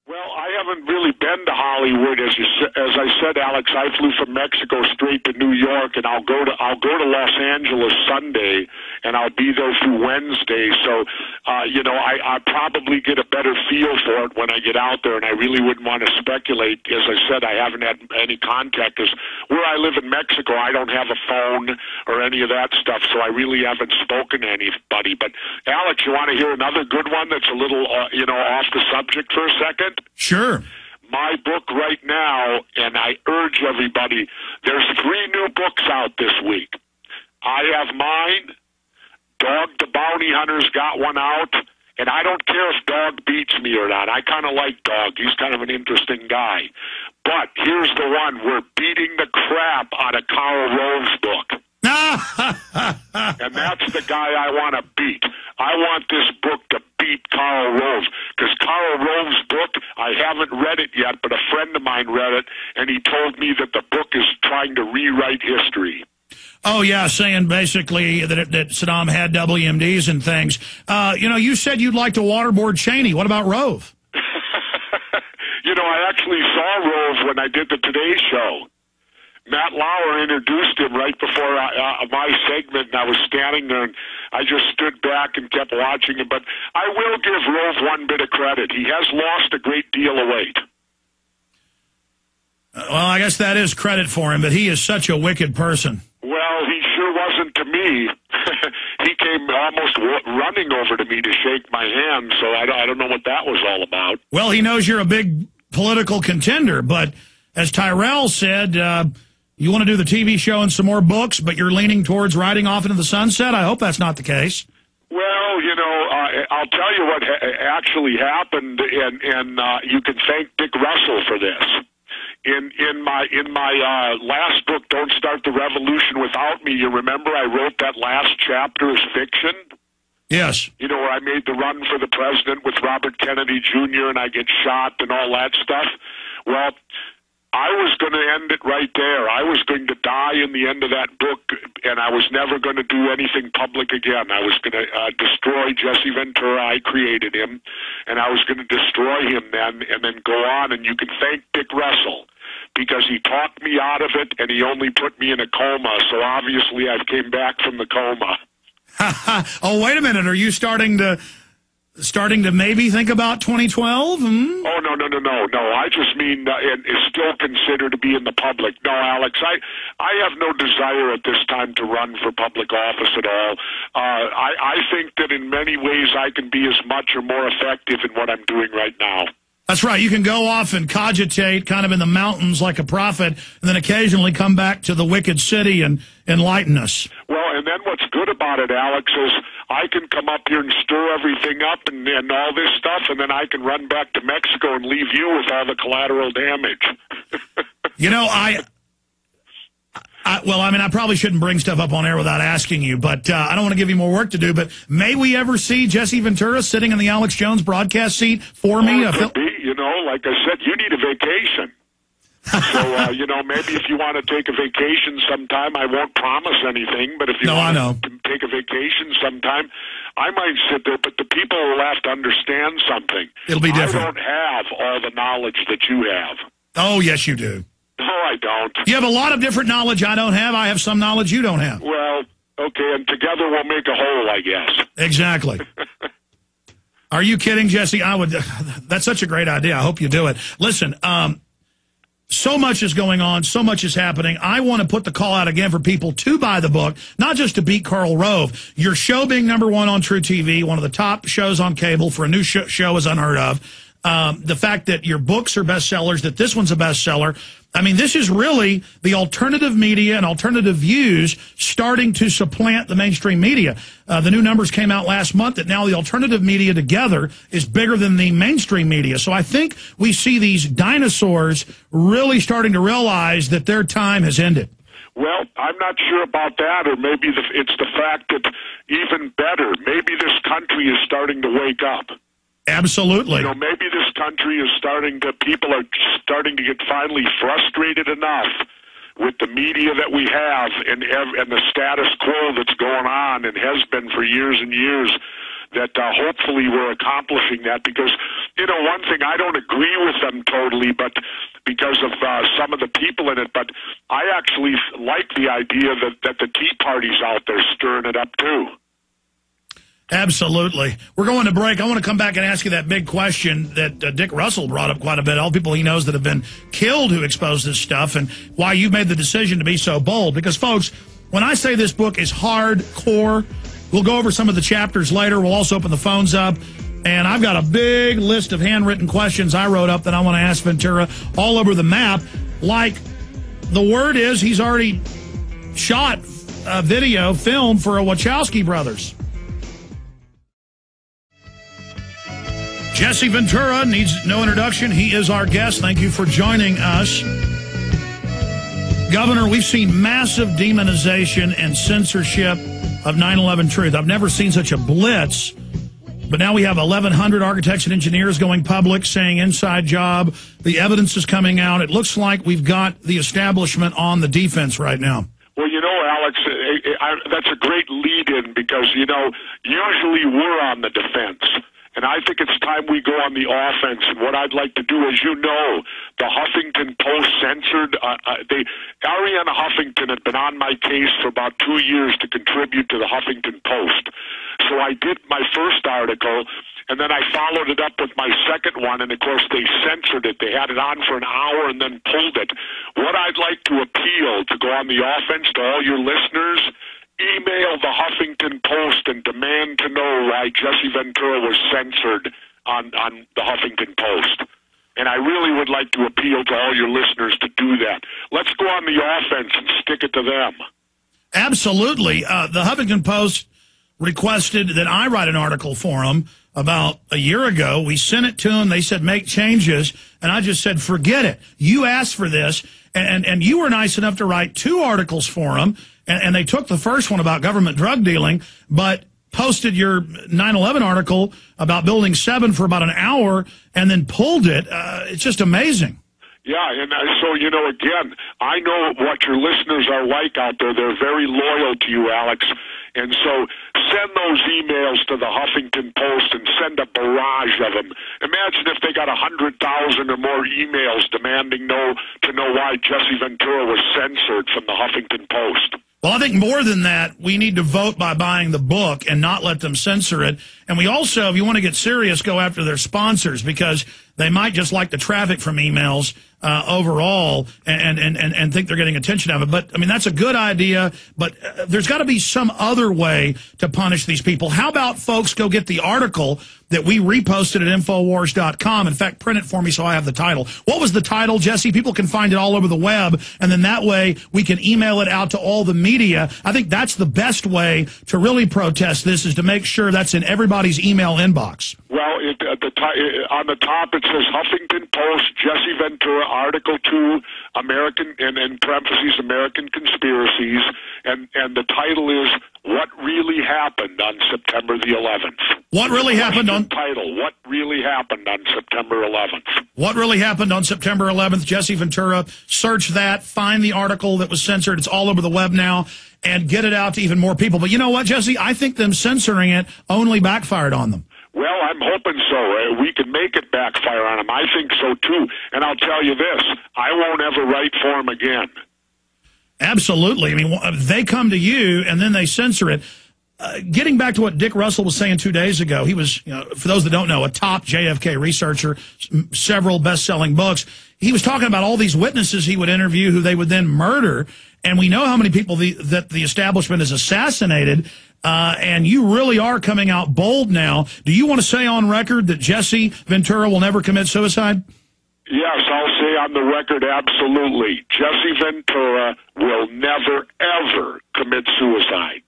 Well, I haven't really been to Hollywood, as I said, Alex. I flew from Mexico straight to New York, and I'll go to Los Angeles Sunday, and I'll be there through Wednesday. So, I probably get a better feel for it when I get out there, and I really wouldn't want to speculate. As I said, I haven't had any contact, because where I live in Mexico, I don't have a phone or any of that stuff, so I really haven't spoken to anybody. But Alex, you want to hear another good one that's a little, off the subject for a second? Sure. My book right now, and I urge everybody, there's 3 new books out this week. I have mine. Dog the Bounty Hunter's got one out, and I don't care if Dog beats me or not. I kind of like Dog. He's kind of an interesting guy. But here's the one. We're beating the crap out of Karl Rove's book. And that's the guy I want to beat. I want this book to beat Karl Rove, because Karl Rove's book, I haven't read it yet, but a friend of mine read it, and he told me that the book is trying to rewrite history. Oh, yeah, saying basically that Saddam had WMDs and things. You said you'd like to waterboard Cheney. What about Rove? I actually saw Rove when I did the Today Show. Matt Lauer introduced him right before my segment, and I was standing there, and I just stood back and kept watching him. But I will give Rove one bit of credit. He has lost a great deal of weight. Well, I guess that is credit for him, but he is such a wicked person. Well, he sure wasn't to me. He came almost running over to me to shake my hand, so I don't know what that was all about. Well, he knows you're a big political contender, but as Tyrell said, you want to do the TV show and some more books, but you're leaning towards riding off into the sunset? I hope that's not the case. Well, I'll tell you what actually happened, and you can thank Dick Russell for this. In my last book, Don't Start the Revolution Without Me, you remember I wrote that last chapter as fiction? Yes. Where I made the run for the president with Robert Kennedy Jr. and I get shot and all that stuff. Well, I was going to end it right there. I was going to die in the end of that book, and I was never going to do anything public again. I was going to destroy Jesse Ventura. I created him, and I was going to destroy him then and then go on. And you can thank Dick Russell, because he talked me out of it, and he only put me in a coma. So obviously I've came back from the coma. Oh, wait a minute. Are you starting to maybe think about 2012? Oh, no. I just mean it's still considered to be in the public. No, Alex, I have no desire at this time to run for public office at all. I think that in many ways I can be as much or more effective in what I'm doing right now. That's right. You can go off and cogitate kind of in the mountains like a prophet, and then occasionally come back to the wicked city and enlighten us. Well, and then what's good about it, Alex, is I can come up here and stir everything up and all this stuff, and then I can run back to Mexico and leave you with all the collateral damage. I probably shouldn't bring stuff up on air without asking you, but I don't want to give you more work to do. But may we ever see Jesse Ventura sitting in the Alex Jones broadcast seat for me? It could be. Like I said, you need a vacation. So, maybe if you want to take a vacation sometime, I won't promise anything, but if you want to take a vacation sometime, I might sit there, but the people will have to understand something. It'll be different. I don't have all the knowledge that you have. Oh, yes, you do. No, I don't. You have a lot of different knowledge I don't have. I have some knowledge you don't have. Well, okay, and together we'll make a whole, I guess. Exactly. Are you kidding, Jesse? That's such a great idea. I hope you do it. Listen, so much is going on. So much is happening. I want to put the call out again for people to buy the book, not just to beat Karl Rove. Your show being #1 on True TV, one of the top shows on cable for a new show is unheard of. The fact that your books are bestsellers, that this one's a bestseller. I mean, this is really the alternative media and alternative views starting to supplant the mainstream media. The new numbers came out last month that now the alternative media together is bigger than the mainstream media. So I think we see these dinosaurs really starting to realize that their time has ended. Well, I'm not sure about that, or maybe it's the fact that even better, maybe this country is starting to wake up. Absolutely. Maybe this country is people are starting to get finally frustrated enough with the media that we have and the status quo that's going on and has been for years and years, that hopefully we're accomplishing that. Because, one thing, I don't agree with them totally, but because of some of the people in it, but I actually like the idea that the Tea Party's out there stirring it up too. Absolutely. We're going to break. I want to come back and ask you that big question that Dick Russell brought up quite a bit. All the people he knows that have been killed who expose this stuff, and why you made the decision to be so bold. Because, folks, when I say this book is hardcore, we'll go over some of the chapters later. We'll also open the phones up. And I've got a big list of handwritten questions I wrote up that I want to ask Ventura all over the map. Like, the word is he's already shot a video film for a Wachowski brothers. Jesse Ventura needs no introduction. He is our guest. Thank you for joining us. Governor, we've seen massive demonization and censorship of 9/11 truth. I've never seen such a blitz, but now we have 1,100 architects and engineers going public saying inside job. The evidence is coming out. It looks like we've got the establishment on the defense right now. Well, you know, Alex, that's a great lead-in because, you know, usually we're on the defense. And I think it's time we go on the offense. And what I'd like to do, as you know, the Huffington Post censored. Ariana Huffington had been on my case for about 2 years to contribute to the Huffington Post. So I did my first article, and then I followed it up with my second one, and of course they censored it. They had it on for an hour and then pulled it. What I'd like to appeal to go on the offense to all your listeners, email the Huffington Post and demand to know why Jesse Ventura was censored on the Huffington Post. And I really would like to appeal to all your listeners to do that. Let's go on the offense and stick it to them. Absolutely. The Huffington Post requested that I write an article for them about a year ago. We sent it to them. They said, make changes. And I just said, forget it. You asked for this. And you were nice enough to write 2 articles for them. And they took the first one about government drug dealing, but posted your 9/11 article about Building 7 for about an hour and then pulled it. It's just amazing. Yeah, and so, you know, again, I know what your listeners are like out there. They're very loyal to you, Alex. And so send those emails to the Huffington Post and send a barrage of them. Imagine if they got 100,000 or more emails demanding to know why Jesse Ventura was censored from the Huffington Post. Well, I think more than that, we need to vote by buying the book and not let them censor it. And we also, if you want to get serious, go after their sponsors, because they might just like the traffic from emails overall and think they're getting attention out of it. But, I mean, that's a good idea, but there's got to be some other way to punish these people. How about folks go get the article that we reposted at Infowars.com. In fact, print it for me so I have the title. What was the title, Jesse? People can find it all over the web, and then that way we can email it out to all the media. I think that's the best way to really protest this, is to make sure that's in everybody's email inbox. Well, on the top it says Huffington Post, Jesse Ventura, Article 2, American, and in parentheses, American Conspiracies, and the title is What Really Happened on September the 11th. What really happened on... Title, What Really Happened on September 11th. What really happened on September 11th, Jesse Ventura. Search that, find the article that was censored. It's all over the web now, and get it out to even more people. But you know what, Jesse? I think them censoring it only backfired on them. Well, I'm hoping so. We can make it backfire on them. I think so, too. And I'll tell you this, I won't ever write for them again. Absolutely. I mean, they come to you, and then they censor it. Getting back to what Dick Russell was saying 2 days ago, he was, you know, for those that don't know, a top JFK researcher, several best-selling books. He was talking about all these witnesses he would interview who they would then murder, and we know how many people that the establishment has assassinated, and you really are coming out bold now. Do you want to say on record that Jesse Ventura will never commit suicide? Yes, I'll say on the record, absolutely. Jesse Ventura will never, ever commit suicide.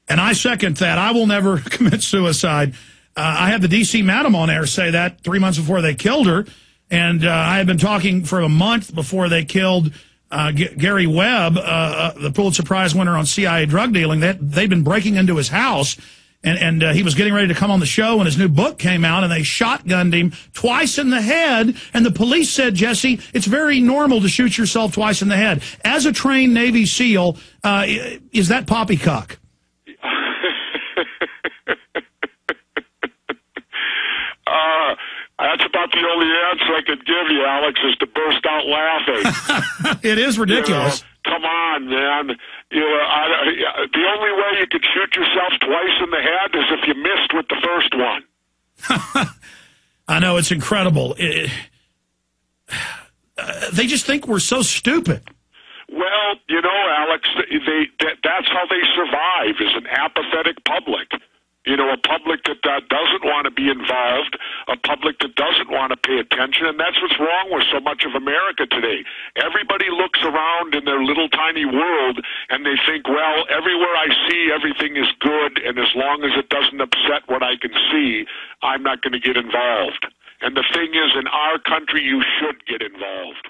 And I second that. I will never commit suicide. I had the D.C. madam on air say that 3 months before they killed her. And I had been talking for a month before they killed Gary Webb, the Pulitzer Prize winner on CIA drug dealing. They'd been breaking into his house. And he was getting ready to come on the show when his new book came out, and they shotgunned him twice in the head. And the police said, Jesse, it's very normal to shoot yourself twice in the head. As a trained Navy SEAL, is that poppycock? the only answer I could give you, Alex, is to burst out laughing. It is ridiculous. You know, come on, man. You know, the only way you could shoot yourself twice in the head is if you missed with the first one. I know, it's incredible. They just think we're so stupid. Well, you know, Alex, that's how they survive, is an apathetic public. You know, a public that doesn't want to be involved, a public that doesn't want to pay attention, and that's what's wrong with so much of America today. Everybody looks around in their little tiny world, and they think, well, everywhere I see, everything is good, and as long as it doesn't upset what I can see, I'm not going to get involved. And the thing is, in our country, you should get involved.